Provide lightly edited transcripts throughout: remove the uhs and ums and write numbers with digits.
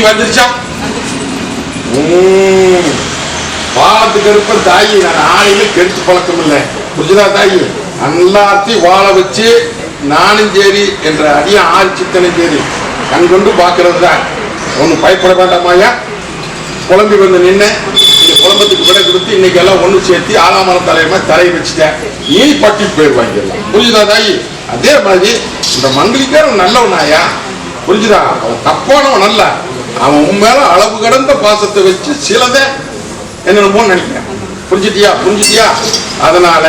வந்துருச்சா? வாழத்துக்கு இருப்ப தாயி நான் ஆணையில கெடுத்து பழக்கம் இல்லை. புரிஞ்சுதா தாயி? எல்லாத்தையும் வாழ வச்சு நானும் சரி என்ற அடிய ஆறு சித்தனும் சரி கண் கொண்டு பார்க்கறது தான். ஒன்றும் பயப்பட வேண்டாமாயா. குழம்பி வந்து நின்று இந்த குழம்பத்துக்கு விட கொடுத்து இன்னைக்கு எல்லாம் ஒன்று சேர்த்து ஆலாமரம் தலைமை தலையை வச்சுட்டேன். நீ பட்டி போயிடுவாங்க எல்லாம். புரிஞ்சுதா தாயி? அதே மாதிரி இந்த மங்களிக்காரன் நல்லவனாயா. புரிஞ்சுதா? அவன் தப்பானவன் அல்ல. அவன் உன் மேல அளவு கடந்த பாசத்தை வச்சு சிலதை என்னென்னமோ நினைக்கிறேன். புரிஞ்சுட்டியா? அதனால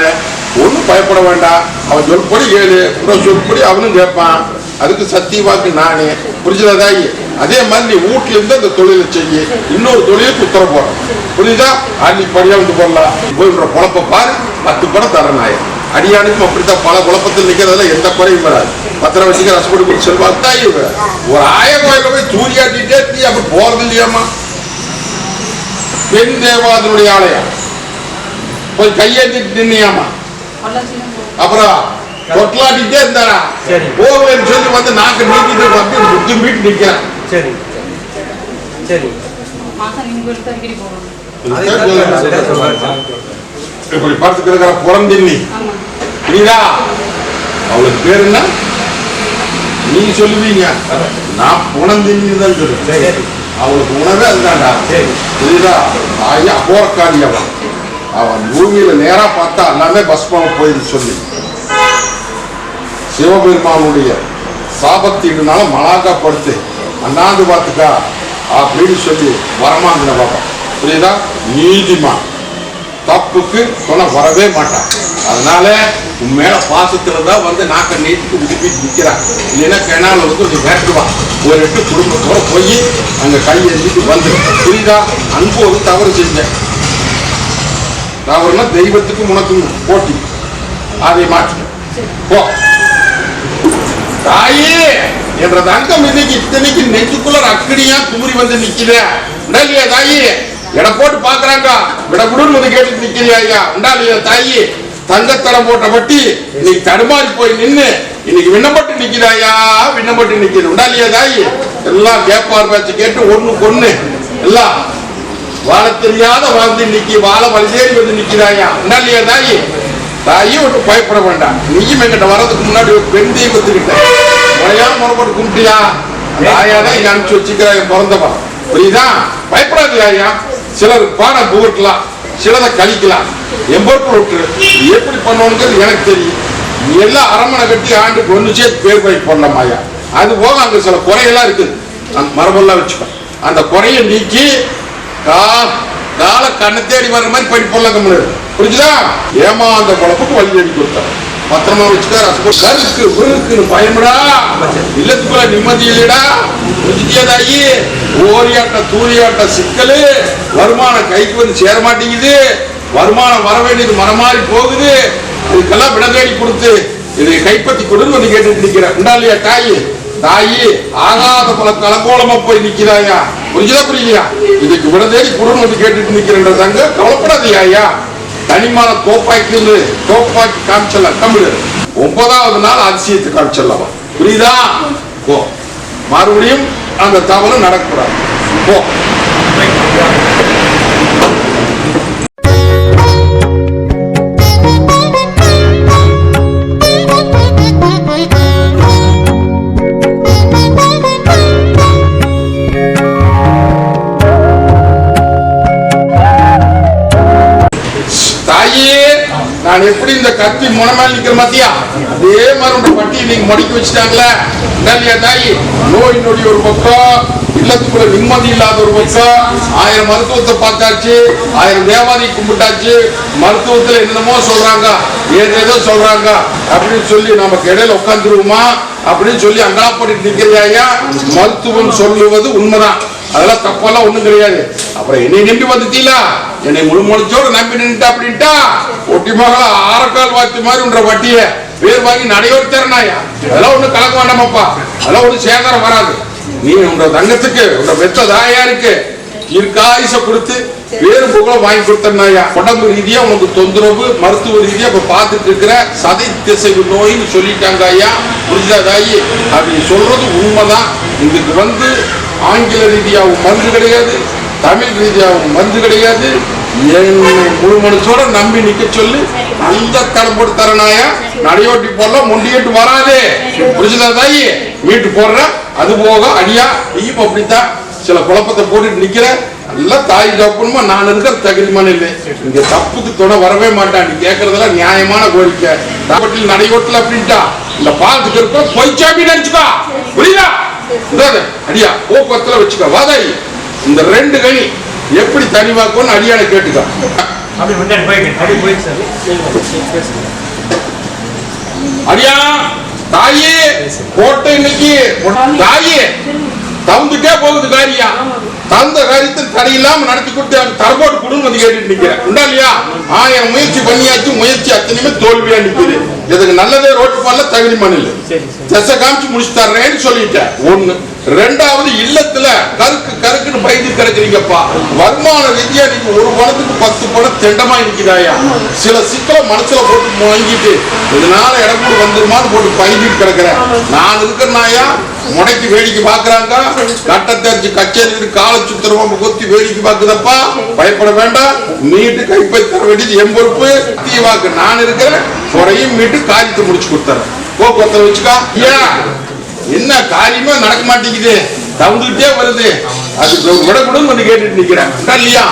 ஒன்றும் பயப்பட வேண்டாம். அவன் சொல்படி கேளு, சொல்படி அவனும் கேட்பான். அதுக்கு சத்தியவாக்கு நானே. புரிஞ்சுதா தாயி? அதே மாதிரி நீ வீட்டுல இருந்து அந்த தொழிலை செய்ய, இன்னொரு தொழிலுக்கு உத்தர போறோம். புரியுதா? அள்ளி படியா வந்து போடலாம். போயின்ற குழப்ப பாரு, 10 படம் தரேன் நாய. அடியானுக்கும் அப்படித்தான் பல குழப்பத்தில் நிற்கிறதுல எந்த குறையும் வராது. பத்திரம் வச்சுக்க ரசப்படி செல்வாக்கு தாயி. ஒரு ஆய கோயில போய் தூரியாட்டிட்டே நீ அப்படி போறது இல்லையாமா? பெண் தேவாதனுடைய ஆலயம் போய் கையேற்றிட்டு நின்னியாமா? அப்புறம் தொட்டலாட்டிட்டே இருந்தாரா? போவேன்னு சொல்லி வந்து நாக்கு நீக்கிட்டு அப்படி புத்தி மீட்டு நிற்கிறேன். இப்படி பார்த்துக்கிற புறந்தின்னி புரியுதா? அவளுக்கு பேரு என்ன நீ சொல்லுவீங்க, நான் புனந்தின்னி தான் சொல்லுவேன். அவளுக்கு உணவே அதுதான்டா. புரியுதா? தாய் அபோரக்காரி. அவன் பூமியில நேரா பார்த்தா எல்லாமே பஸ்மாவை போயிருந்து சொல்லி சிவபெருமானுடைய சாபத்தினால மலாக்கா படுத்து அண்ணாந்து பார்த்துக்கா அப்படின்னு சொல்லி வரமாந்தின பாப்பா. புரியுதா? நீதிமான் தப்புக்கு சொன்ன வரவே மாட்டான். அதனால உன் மேல பாசத்துல தான் வந்து நாக்க நீட்டுக்கு உடுப்பிட்டு நிற்கிறான். இல்லைன்னா கிணால வந்து கொஞ்சம் வேட்டுவான். ஒரு 8 குடும்பத்தோட போய் அங்க கை எழுதிட்டு வந்து. புரியுதா? அன்பு ஒரு தவறு செஞ்சேன். தவறுனா தெய்வத்துக்கு உனக்கு போட்டி. அதை மாற்று போ தாயே என்ற தங்கம் இன்னைக்கு இத்தனைக்கு நெஞ்சுக்குள்ள அக்கடியா குமுறி வந்து நிக்கிற உண்டாலியா தாயி? எடை போட்டு பாக்குறாங்க விடக்குடுன்னு வந்து கேட்டு நிக்கிறியா ஐயா? உண்டாலியா தாயி? தங்கத்தரம் போட்ட பட்டி இன்னைக்கு தடுமாறி போய் நின்று இன்னைக்கு விண்ணப்பட்டு நிக்கிறாயா? விண்ணப்பட்டு நிக்கிறது உண்டாலியா தாயி? எல்லாம் கேப்பார் பேச்சு கேட்டு ஒண்ணு எல்லாம் வாழ தெரியாத வாழ்ந்து இன்னைக்கு வாழ வலிசேரி வந்து நிக்கிறாயா? உண்டாலியா தாயி? தாயும் ஒன்று பயப்பட வேண்டாம். நீயும் என்கிட்ட வர்றதுக்கு முன்னாடி ஒரு பெண் தெய்வத்துக்கிட்ட முறையான முறைப்பட்டு கும்பிட்டியா? தாயாதான் இங்க அனுப்பிச்சு வச்சுக்கிறாங்க பிறந்தவா. புரியுதா? பயப்படாது ஐயா. சிலர் பாட புகட்டலாம், சிலதை கழிக்கலாம். எம்பொறுப்பு விட்டு எப்படி பண்ணணுங்கிறது எனக்கு தெரியும். எல்லாம் அரமனை கட்டி ஆண்டுக்கு ஒன்று சேர்த்து பேர் போய் போடலாம் ஐயா. அது போக அங்க சில குறையெல்லாம் இருக்குது. அந்த மரபெல்லாம் வச்சுக்கோ. அந்த குறையை நீக்கி கால கண்ணை தேடி வர்ற மாதிரி படி போடலாம் முடியாது. புரிஞ்சுதா? ஏமாந்த குழப்புக்கு வழி தேடி கொடுத்தார். பத்திரமா வச்சுக்க. கருக்கு விருக்குன்னு பயமுடா, இல்லத்துக்குள்ள நிம்மதி இல்லடா. புரிஞ்சுதாயி? ஓரியாட்ட தூரியாட்ட சிக்கலு. வருமானம் கைக்கு வந்து சேர மாட்டேங்குது. வருமானம் வர வேண்டியது மரமாறி போகுது. இதுக்கெல்லாம் விட தேடி கொடுத்து இதை கைப்பற்றி கொடுன்னு வந்து கேட்டு நிற்கிறேன். உண்டாலியா தாயி? தாயி ஆகாத பல கலங்கோலமா போய் நிக்கிறாயா? புரியுதா? இதுக்கு விட தேடி கொடுன்னு வந்து கேட்டுட்டு நிக்கிறேன்றதாங்க. கவலைப்படாதீங்க ஐயா. தனிமான தோப்பாக்கி காமிச்சலாம். தமிழ் 9வது நாள் அதிசயத்தை காமிச்சலாம். புரியுதா? போ. மறுபடியும் அந்த தவறு நடக்கூடாது. போ. நான் எப்படி இந்த கத்தி முனமேல் நிக்கிற மாத்தியா? அதே மாதிரி உங்க பட்டி நீங்க மடிக்க வச்சுட்டாங்களே. இல்லையா தாயி? நோய் நொடி ஒரு பக்கம், இல்லத்துக்குள்ள நிம்மதி இல்லாத ஒரு பக்கம். 1000 மருத்துவத்தை பார்த்தாச்சு, 1000 தேவாதி கும்பிட்டாச்சு. மருத்துவத்துல என்னமோ சொல்றாங்க, ஏதேதோ சொல்றாங்க அப்படின்னு சொல்லி நமக்கு இடையில உட்காந்துருவோமா அப்படின்னு சொல்லி அங்காப்பட்டு நிற்கிறியா? மருத்துவம் சொல்லுவது உண்மைதான். அதெல்லாம் தப்பெல்லாம் ஒண்ணும் கிடையாது. அப்புறம் என்னை நம்பி வந்துட்டீங்களா? என்னை முழுமொழிச்சோட நம்பி நின்றுட்டா அப்படின்ட்டா ஒட்டி மகள ஆரக்கால் வாத்தி மாதிரி உன்ற வட்டிய பேர் வாங்கி நடையோடு தரனாயா? அதெல்லாம் ஒண்ணு கலக்க வேண்டாமப்பா. அதெல்லாம் ஒண்ணு சேதாரம் வராது. நீ உங்க தங்கத்துக்கு உங்க வெத்த தாயாருக்கு தீர்க்காயுச கொடுத்து பேரு புகழ வாங்கி கொடுத்தனாயா. உடம்பு ரீதியா உனக்கு தொந்தரவு, மருத்துவ ரீதியா இப்ப பார்த்துட்டு இருக்கிற சதை திசைவு நோயின்னு சொல்லிட்டாங்க ஐயா. புரிஞ்சா தாயி? அப்படி சொல்றது உண்மைதான். இதுக்கு வந்து ஆங்கில ரீதியாகவும் மருந்து கிடையாது, தமிழ் ரீதியாகவும் மருந்து கிடையாது. என்னை முழு மனசோட நம்பி நிக்க சொல்லு. அந்த தடம் போட்டு தரனாயா நடையோட்டி போடலாம், மொண்டிட்டு வராதே. புரிச்சுதா தாயி? மீட்டு போடுற. அது போக அடியா நீயும் அப்படித்தான் சில குழப்பத்தை போட்டுட்டு நிக்கிற. நல்லா தாய் தப்புமா நான் இருக்கிற தகுதிமான இல்லை. இங்க தப்புக்கு துணை வரவே மாட்டான். நீ கேட்கறதெல்லாம் நியாயமான கோரிக்கை. தாப்பட்டில் நடையோட்டல அப்படின்ட்டா இந்த பாலத்துக்கு இருக்க பொய்ச்சாமி நினைச்சுக்கா. புரியுதா? அடியா போக்குவரத்துல வச்சுக்க. வாதாயி இந்த 2 கனி எப்படி தனிவாக்கும்னு அடியான கேட்டுக்கா. அடியா தாயே கோட்டை இன்னைக்கு தாயே தந்துட்டே போகுது காரியா. தந்த காரியத்தை தடையில்லாம நடத்தி கொடுத்து தரப்போட்டு கொடுன்னு வந்து கேட்டுட்டு நிக்கிறேன். உண்டா இல்லையா? 1000 முயற்சி பண்ணியாச்சு, முயற்சி அத்தனையுமே தோல்வியா நிக்குது. இதுக்கு நல்லதே ரோட்டு பால தகுதி மண்ணில் திசை காமிச்சு முடிச்சு தர்றேன்னு சொல்லிட்டேன். 1. 2வது இல்லத்துல கருக்குன்னு பயந்து கிடக்குறீங்கப்பா. வருமான ரீதியா நீங்க ஒரு பணத்துக்கு 10 பணம் திண்டமா நிக்குதாயா. சில சிக்கலை மனசுல போட்டு முழங்கிட்டு இதனால இடக்கூட வந்துருமான்னு போட்டு பயந்துட்டு கிடக்குறேன். நான் இருக்கிறனாயா முடைக்கு வேடிக்கை பாக்குறாங்க. கட்ட தெரிஞ்சு கச்சேரி காலை சுத்தரமா கொத்தி வேடிக்கை பாக்குதப்பா. பயப்பட வேண்டாம். மீட்டு கைப்பை தர வேண்டியது என் பொறுப்பு. வாக்கு நான் இருக்கிறேன். குறையும் மீட்டு காரியத்தை முடிச்சு கொடுத்துறேன். போக்குவரத்துல வச்சுக்கா. என்ன காரியமா நடக்க மாட்டேங்குது, தந்துட்டே வருது. அதுக்கு விடக்கூடாதுன்னு வந்து கேட்டுட்டு நிக்கிறேன். இல்லையா?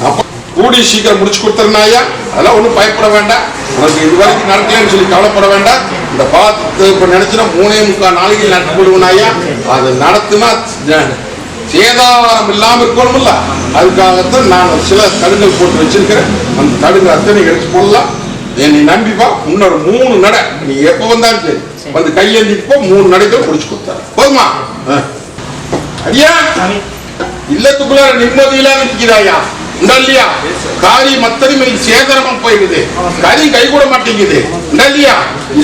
அப்ப கூடி சீக்கிரம் முடிச்சு கொடுத்துறனாயா. அதெல்லாம் ஒன்றும் பயப்பட வேண்டாம். உனக்கு இது வரைக்கும் நடக்கலன்னு சொல்லி கவலைப்பட வேண்டாம். இந்த பார்த்து இப்ப நினைச்சுன்னா 3.25 நாளைக்கு நடத்தி போடுவனாயா. அது நடத்துனா சேதாரம் இல்லாம இருக்கணும்ல. அதுக்காகத்தான் நான் சில தடுங்கள் போட்டு வச்சிருக்கிறேன். அந்த தடுங்க அத்தனை எடுத்து போடலாம். நீ நம்பிப்பா. இன்னொரு 3 நடை நீ எப்ப வந்தாலும் சரி வந்து கையேந்திட்டு போ. 3 நடைகள் முடிச்சு கொடுத்தாரு. போதுமா? அடியா இல்லத்துக்குள்ள நிம்மதியிலாம் நிற்கிறாயா. இல்லையா? காரியம் அத்தனையுமே சேதனமா போயிடுது. காரியம் கை கூட மாட்டேங்குது. இல்லையா?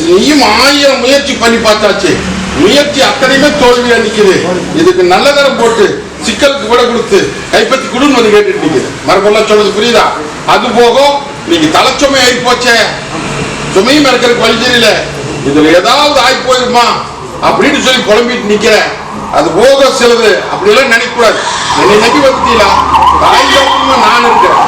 நீயும் 1000 முயற்சி பண்ணி பார்த்தாச்சு. முயற்சி அத்தனையுமே தோல்வியா நிக்குது. இதுக்கு நல்ல தரம் போட்டு சிக்கலுக்கு விட கொடுத்து கைப்பற்றி கொடுன்னு வந்து கேட்டுட்டு நிக்குது. மரபெல்லாம் சொல்றது புரியுதா? அது போக நீங்க தலைச்சுமை ஆகி போச்சே, சுமையும் இருக்கிறதுக்கு வழி தெரியல. இதுல ஏதாவது ஆகி போயிருமா அப்படின்னு சொல்லி குழம்பிட்டு நிக்கிற. அது போக சிலது அப்படியெல்லாம் நினைக்க கூடாது. என்னை நம்பி வந்துட்டீங்களா? தாய் நான் இருக்கிறேன்.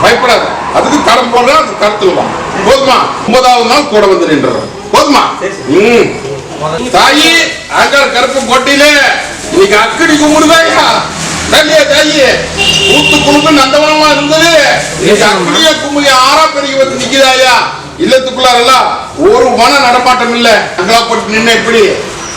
பயப்படாத. அதுக்கு தரம் போடுறேன். அது கருத்துல வா. போதுமா? 9வது நாள் கூட வந்து நின்ற. போதுமா? தாயி அங்க கருப்பு கொட்டில இன்னைக்கு அக்கடி கும்பிடுதாயா. தாயி ஊத்து குழுக்கு நந்தவனமா இருந்தது. அக்கடிய கும்பலி 6 பெருகி வந்து நிக்கிறாயா. இல்லத்துக்குள்ளாரல்ல ஒரு மன நடமாட்டம் இல்ல. அங்கலாப்பட்டு நின்ன எப்படி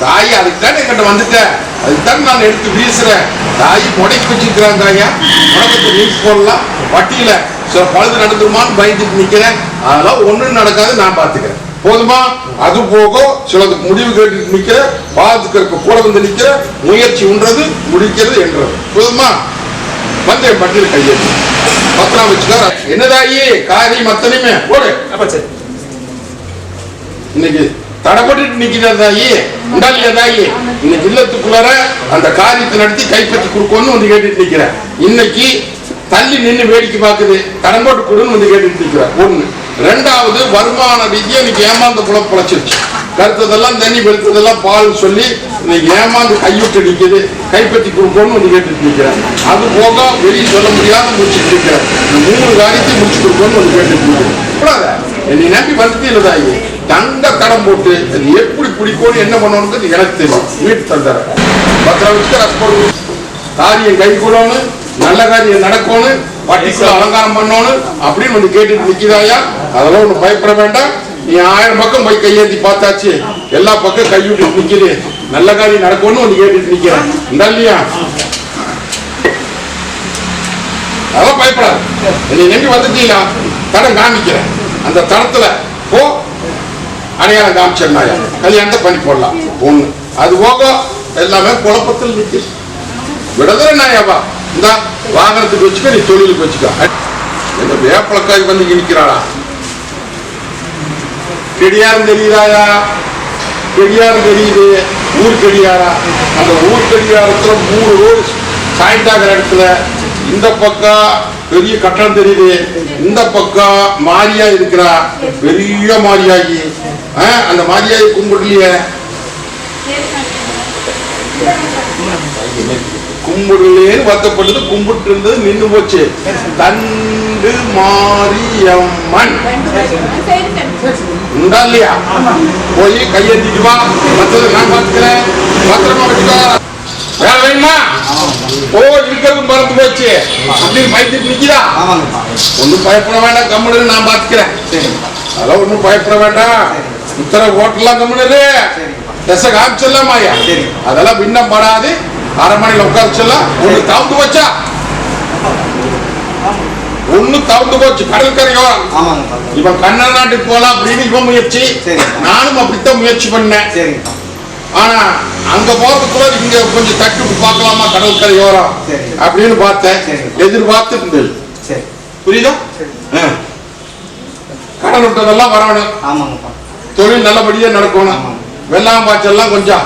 தாயி? அதுக்கு தான் என்கிட்ட வந்துட்டேன். அதுதான் நான் எடுத்து வீசுறேன். தாயி முடைக்கு வச்சிருக்கிறாங்க. தாயா முடக்கத்தை நீக்கி போடலாம். வட்டியில சில பழுது நடந்துருமான்னு பயந்துட்டு நிக்கிறேன். அதெல்லாம் ஒண்ணும் நடக்காது. நான் பாத்துக்கிறேன். போதுமா? அது போக சிலதுக்கு முடிவு கேட்டு நிக்கிற. பாதுகாப்பு கூட வந்து நிக்கிற. முயற்சி உண்றது முடிக்கிறது என்றது. போதுமா? வந்து பட்டியல் கையெழுத்து பத்திரம் வச்சுக்கார. என்னதாயி காரியம் அத்தனையுமே போடு. இன்னைக்கு தடப்பட்டு நிக்கிறதாயி. உண்டாலியா தாயி? இன்னைக்கு இல்லத்துக்குள்ளார அந்த காரியத்தை நடத்தி கைப்பற்றி கொடுக்கணும்னு வந்து கேட்டுட்டு நிக்கிறேன். இன்னைக்கு தள்ளி நின்று வேடிக்கை பார்க்குது. கடன் போட்டு கொடுன்னு வந்து கேட்டுட்டு நிக்கிறேன். 1. 2வது வருமான ரீதியா இன்னைக்கு ஏமாந்த குளம் பொழைச்சிருச்சு. கருத்ததெல்லாம் தண்ணி வெளுத்ததெல்லாம் பால் சொல்லி இன்னைக்கு ஏமாந்து கைவிட்டு நிற்குது. கைப்பற்றி கொடுக்கணும்னு வந்து கேட்டுட்டு நிற்கிறேன். அது போக வெளியே சொல்ல முடியாத முடிச்சுட்டு இருக்கிறேன். இந்த 3 காரியத்தை முடிச்சு கொடுக்கணும்னு வந்து கேட்டுட்டு நிற்கிறேன். என்னை நம்பி வந்துட்டு இல்லதாயி தங்க கடன் போட்டு அது எப்படி பிடிக்கணும் என்ன பண்ணணுங்கிறது எனக்கு தெரியும். வீட்டு தந்தார பத்திரம் வச்சுக்க. காரியம் கை கூடணும், நல்ல காரியம் நடக்கணும், வட்டிக்குள்ள அலங்காரம் பண்ணணும் அப்படின்னு வந்து கேட்டுட்டு நிக்கிறாயா. அதெல்லாம் ஒண்ணு பயப்பட வேண்டாம். நீ 1000 பக்கம் போய் கையேந்தி பார்த்தாச்சு. எல்லா பக்கம் கைவிட்டு நிக்குது. நல்ல காரியம் நடக்கணும்னு வந்து கேட்டுட்டு நிக்கிறேன். இல்லையா? அதெல்லாம் பயப்படாது. என்னை நம்பி வந்துட்டீங்களா? தடம் காமிக்கிறேன். அந்த தடத்துல போ அடையாளம் காமிச்சிருந்தாயா கல்யாணத்தை பண்ணி போடலாம். 1. அது போக எல்லாமே குழப்பத்தில் நிற்கு. விடதுல நாயாவா இந்த வாகனத்துக்கு வச்சுக்க. நீ தொழிலுக்கு வச்சுக்க. எங்க வேப்பளக்காய் வந்து நிற்கிறாளா? கெடியாரம் தெரியுதாயா? கெடியாரம் தெரியுது. ஊர் கெடியாரா? அந்த ஊர் கெடியாரத்துல 3 ரோடு சாய்ந்தாகிற இடத்துல இந்த பக்கம் பெரிய கட்டணம் தெரியுது. இந்த பக்கம் மாரியா இருக்கிறா. பெரிய மாரியாகி அந்த மாரியாகி கும்பிடலையே. கும்பிடலேன்னு வருத்தப்பட்டது, கும்பிட்டு இருந்தது நின்று போச்சு. தண்டு மாரியம்மன் உண்டா இல்லையா? போய் கையெழுத்திட்டு வா, மற்றது நான் பார்த்துக்கிறேன், பத்திரமா வச்சுக்கோ. வேற வேணுமா? ஓ இருக்கிறது மறந்து போச்சு அப்படின்னு பயந்துட்டு நிக்கிறா. ஒன்னும் பயப்பட வேண்டாம், கம்முனு நான் பார்த்துக்கிறேன். அதெல்லாம் ஒன்னும் பயப்பட வேண்டாம். இத்தனை ஹோட்டல்லாம் கம்முனு தசை காமிச்சிடலாமாயா? அதெல்லாம் விண்ணம் படாது. அரை மணில உட்காந்துச்சலாம். ஒண்ணு தவுந்து போச்சா? ஒண்ணு தவுந்து போச்சு. கடற்கரையோ இவன் கண்ண நாட்டுக்கு போலாம் அப்படின்னு இவன் முயற்சி, நானும் அப்படித்தான் முயற்சி பண்ணேன். ஆனா அங்க போறதுக்குள்ள இங்க கொஞ்சம் தட்டு பார்க்கலாமா கடற்கரையோரம் அப்படின்னு பார்த்தேன். எதிர்பார்த்து இருந்தது. புரியுதா? கடன் விட்டதெல்லாம் வரணும், தொழில் நல்லபடியா நடக்கணும். வெள்ளாம் பாய்ச்சல்லாம் கொஞ்சம்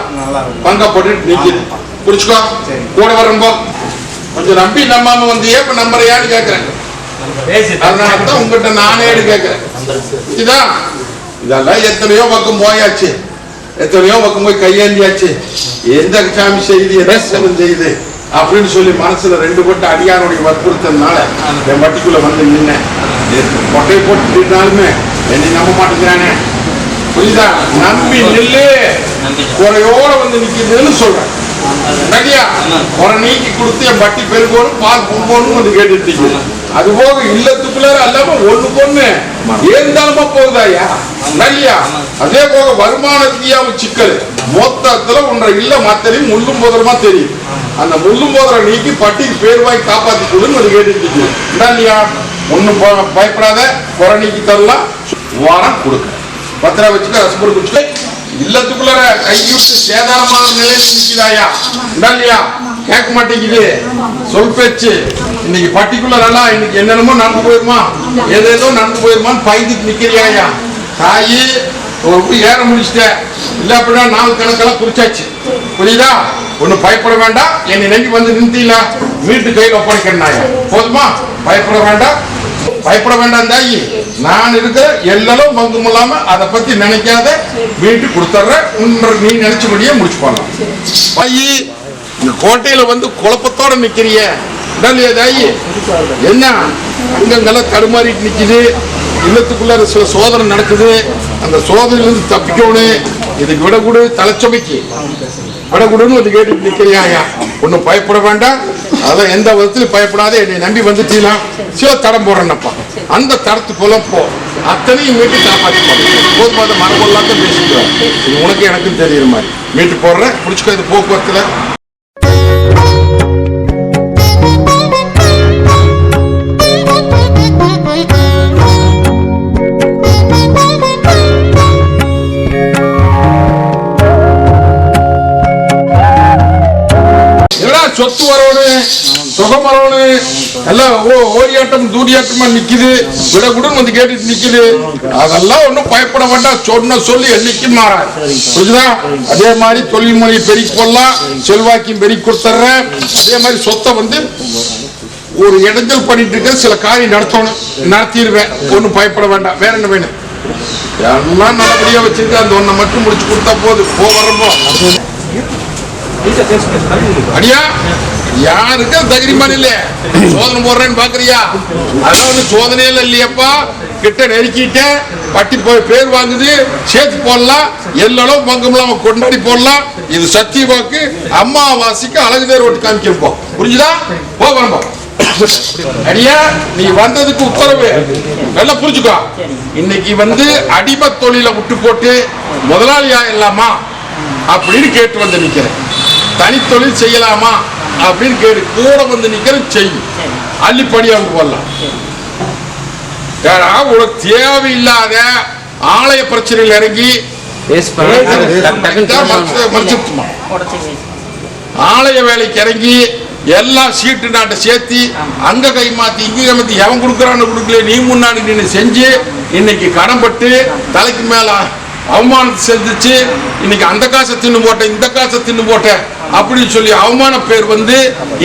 பங்க போட்டுட்டு நிக்குது. புடிச்சுக்கோ. கூட வரும்போ கொஞ்சம் நம்பி நம்பாம வந்து ஏப்ப நம்பரையான்னு கேட்கிறேன். அதனாலதான் உங்ககிட்ட நானே கேட்கிறேன். இதுதான் இதெல்லாம் எத்தனையோ பக்கம் போயாச்சு, எத்தனையோ பக்கம் போய் கையேந்தியாச்சு. எந்த சாமி செய்து எதை செய்யுது அப்படின்னு சொல்லி மனசுல ரெண்டு போட்டு அடியானுடைய வற்புறுத்ததுனால என் வட்டிக்குள்ள வந்து நின்ன. கொட்டையை போட்டுனாலுமே என்னை நம்ப மாட்டேங்கிறானே. புரியுதா? நம்பி நில்லு, குறையோட வந்து நிக்குதுன்னு சொல்றேன். சரியா? குறை நீக்கி கொடுத்து என் வட்டி பெருகோணும், பால் பொங்கணும் வந்து கேட்டுட்டு. அது போக இல்லத்துக்குள்ள அல்லாம ஒண்ணு பொண்ணு ஏந்தாலுமா போகுதாயா? இல்லையா? அதே போக வருமான ரீதியாக சிக்கல் மொத்தத்துல ஒன்றை இல்ல மத்தனையும் முள்ளும் போதரமா தெரியும். அந்த முள்ளும் போதரை நீக்கி பட்டிக்கு பேர் வாங்கி காப்பாத்தி கொடுன்னு அது கேட்டுட்டு. இல்லையா? ஒண்ணும் பயப்படாத, குறை நீக்கி தரலாம், வாரம் கொடுக்க பத்திரா வச்சுக்க, ரசப்பொடி குடிச்சுக்க. இல்லத்துக்குள்ள கைவிட்டு சேதாரமான நிலையில நிற்கிறாயா? இல்லையா? கேட்க மாட்டேங்குது சொல் பேச்சு. இன்னைக்கு பர்டிகுலரா இன்னைக்கு என்னென்னமோ நடந்து போயிருமா, ஏதேதோ நடந்து போயிருமான்னு பயந்துட்டு நிக்கிறியாயா? தாயி ஒரு ஏற முடிச்சுட்ட இல்ல அப்படின்னா நாலு கணக்கெல்லாம் குறிச்சாச்சு. புரியுதா? ஒன்னும் பயப்பட வேண்டாம். என்னை நம்பி வந்து நிறுத்தில வீட்டு கையில் ஒப்படைக்கிறாயா? போதுமா? பயப்பட வேண்டாம், பயப்பட வேண்டாம். தாயி நான் இருக்கிற எல்லாம் பங்கும் இல்லாம அதை பத்தி நினைக்காத, வீட்டு கொடுத்துட்றேன். நீ நினைச்சபடியே முடிச்சு போடலாம். தாயி இந்த கோட்டையில வந்து குழப்பத்தோட நிக்கிறிய தாயி, என்ன அங்கங்கெல்லாம் தடுமாறிட்டு நிக்குது. இல்லத்துக்குள்ள சில சோதனை நடக்குது. அந்த சோதனையிலிருந்து தப்பிக்கணும். இதுக்கு விடக்கூடு, தலைச்சமைக்கு விடக்கூடுன்னு வந்து கேட்டுட்டு நிக்கிறியாயா? ஒன்னும் பயப்பட வேண்டாம். அதான் எந்த விதத்திலும் பயப்படாத. என்னை நம்பி வந்துட்டீங்களா? சில தடம் போடுறேன்னப்பா, அந்த தடத்துக்குள்ள போ. அத்தனையும் மீட்டு காப்பாற்றி போதுமாத மரபெல்லாம் தான் பேசிக்கிறேன். இது உனக்கு எனக்கும் தெரியுற மாதிரி மீட்டு போடுறேன். பிடிச்சிக்கோ. இது போக்குவரத்துல சொத்து வரணும், சுகம் வரணும், எல்லாம் ஓடியாட்டம் தூடியாட்டமா நிக்குது. விடக்கூட வந்து கேட்டுட்டு நிக்குது. அதெல்லாம் ஒன்னும் பயப்பட வேண்டாம். சொன்ன சொல்லி என்னைக்கும் மாறாது. புரியுதா? அதே மாதிரி தொழில் மொழி பெருக்கி கொள்ளலாம், செல்வாக்கியும் பெருக்கி கொடுத்துட்றேன். அதே மாதிரி சொத்தை வந்து ஒரு இடைஞ்சல் பண்ணிட்டு இருக்க சில காரியம் நடத்தணும், நடத்திடுவேன். ஒன்னும் பயப்பட வேண்டாம். வேற என்ன வேணும்? எல்லாம் நல்லபடியா வச்சிருக்க. அந்த ஒன்றை மட்டும் முடிச்சு கொடுத்தா போது. வரப்போ அடியா யாருக்கு தைரியமான இல்ல சோதனை போடுறேன்னு பாக்குறியா? அதெல்லாம் வந்து சோதனையில இல்லையப்பா. கிட்ட நெருக்கிட்ட பட்டி போய் பேர் வாங்குது, சேர்த்து போடலாம். எல்லாம் பங்கம்லாம் கொண்டாடி போடலாம். இது சத்திய வாக்கு. அம்மாவாசிக்கு அழகுதேர் ஓட்டு காமிக்கிறோம். புரிஞ்சுதா? போகிறோம். அடியா நீ வந்ததுக்கு உத்தரவு நல்லா புரிஞ்சுக்கோ. இன்னைக்கு வந்து அடிமை தொழில விட்டு போட்டு முதலாளியா இல்லாமா அப்படின்னு கேட்டு வந்து நிக்கிறேன். தனித்தொழில் செய்யலாமா அப்படின்னு கேட்டு கூட வந்து நிக்கிறேன். செய்யும் அள்ளிப்படியா போடலாம். உனக்கு தேவையில்லாத ஆலய பிரச்சனையில் இறங்கி ஆலய வேலைக்கு இறங்கி எல்லாம் சீட்டு நாட்டை சேர்த்தி அங்க கை மாத்தி இங்க கை மாத்தி எவன் கொடுக்குறான்னு கொடுக்கல நீ முன்னாடி நின்று செஞ்சு இன்னைக்கு கடன்பட்டு தலைக்கு மேல அவமானத்தை செஞ்சிச்சு. இன்னைக்கு அந்த காசை தின்னு போட்டேன், இந்த காசை தின்னு போட்டேன் அப்படின்னு சொல்லி அவமான பேர் வந்து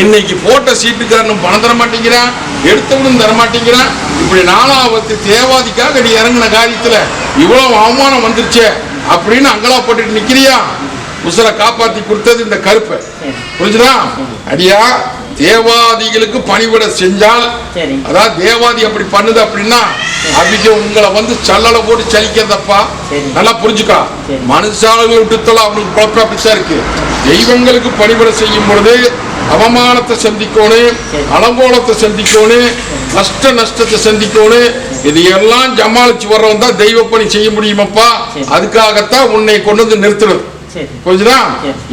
இன்னைக்கு போட்ட சீட்டுக்காரனும் பணம் தர மாட்டேங்கிறான், எடுத்தவனும் தர மாட்டேங்கிறான். இப்படி நாலாவது தேவாதிக்காக நீ இறங்கின காரியத்துல இவ்வளவு அவமானம் வந்துருச்சு அப்படின்னு அங்கலா போட்டுட்டு நிக்கிறியா? உசுரை காப்பாத்தி கொடுத்தது இந்த கருப்பை. புரிஞ்சுதா? அடியா தேவாதிகளுக்கு பணிவிட செஞ்சால், அதாவது தேவாதி அப்படி பண்ணுது அப்படின்னா அவங்க உங்களை வந்து சல்லலை போட்டு சலிக்கிறதப்பா. நல்லா புரிஞ்சுக்கா. மனுஷாளுகளை விட்டுத்தல அவங்களுக்கு குழப்பம் அப்படித்தான் இருக்கு. தெய்வங்களுக்கு பணிவிட செய்யும் பொழுது அவமானத்தை சந்திக்கணும், அலங்கோலத்தை சந்திக்கணும், கஷ்ட நஷ்டத்தை சந்திக்கணும். இதையெல்லாம் ஜமாளிச்சு வர்றவன் தான் தெய்வ பணி செய்ய முடியுமப்பா. அதுக்காகத்தான் உன்னை கொண்டு வந்து நிறுத்துறது. புரிஞ்சுதா?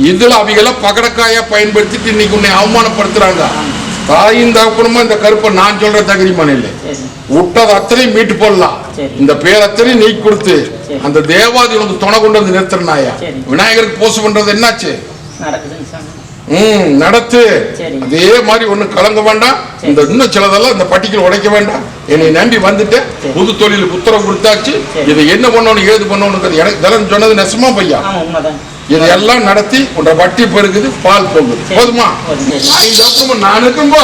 இதுல அவங்க பகடக்காயா பயன்படுத்திட்டு இன்னைக்கு உன்னை அவமானப்படுத்துறாங்க. தாயின் தகப்பனுமா இந்த கருப்பை நான் சொல்ற தகுதிமான இல்லை. விட்டது அத்தனையும் மீட்டு போடலாம். இந்த பேர் அத்தனையும் நீக்கி கொடுத்து அந்த தேவாதி உனக்கு துணை கொண்டு வந்து நிறுத்துறாயா. விநாயகருக்கு போசு பண்றது என்னாச்சு? நடத்து. அதே மாதிரி ஒண்ணு கலங்க வேண்டாம். இந்த இன்னும் சிலதெல்லாம் இந்த பட்டிக்கல் உடைக்க வேண்டாம். என்னை நம்பி வந்துட்டு புது தொழிலுக்கு உத்தரவு கொடுத்தாச்சு. இதை என்ன பண்ணணும் ஏது பண்ணணும் எனக்கு சொன்னது நெசமா பையா. இதையெல்லாம் நடத்தி உன்ற வட்டி பெருகுது, பால் போகுது. போதுமா? நான் இருக்கும்போ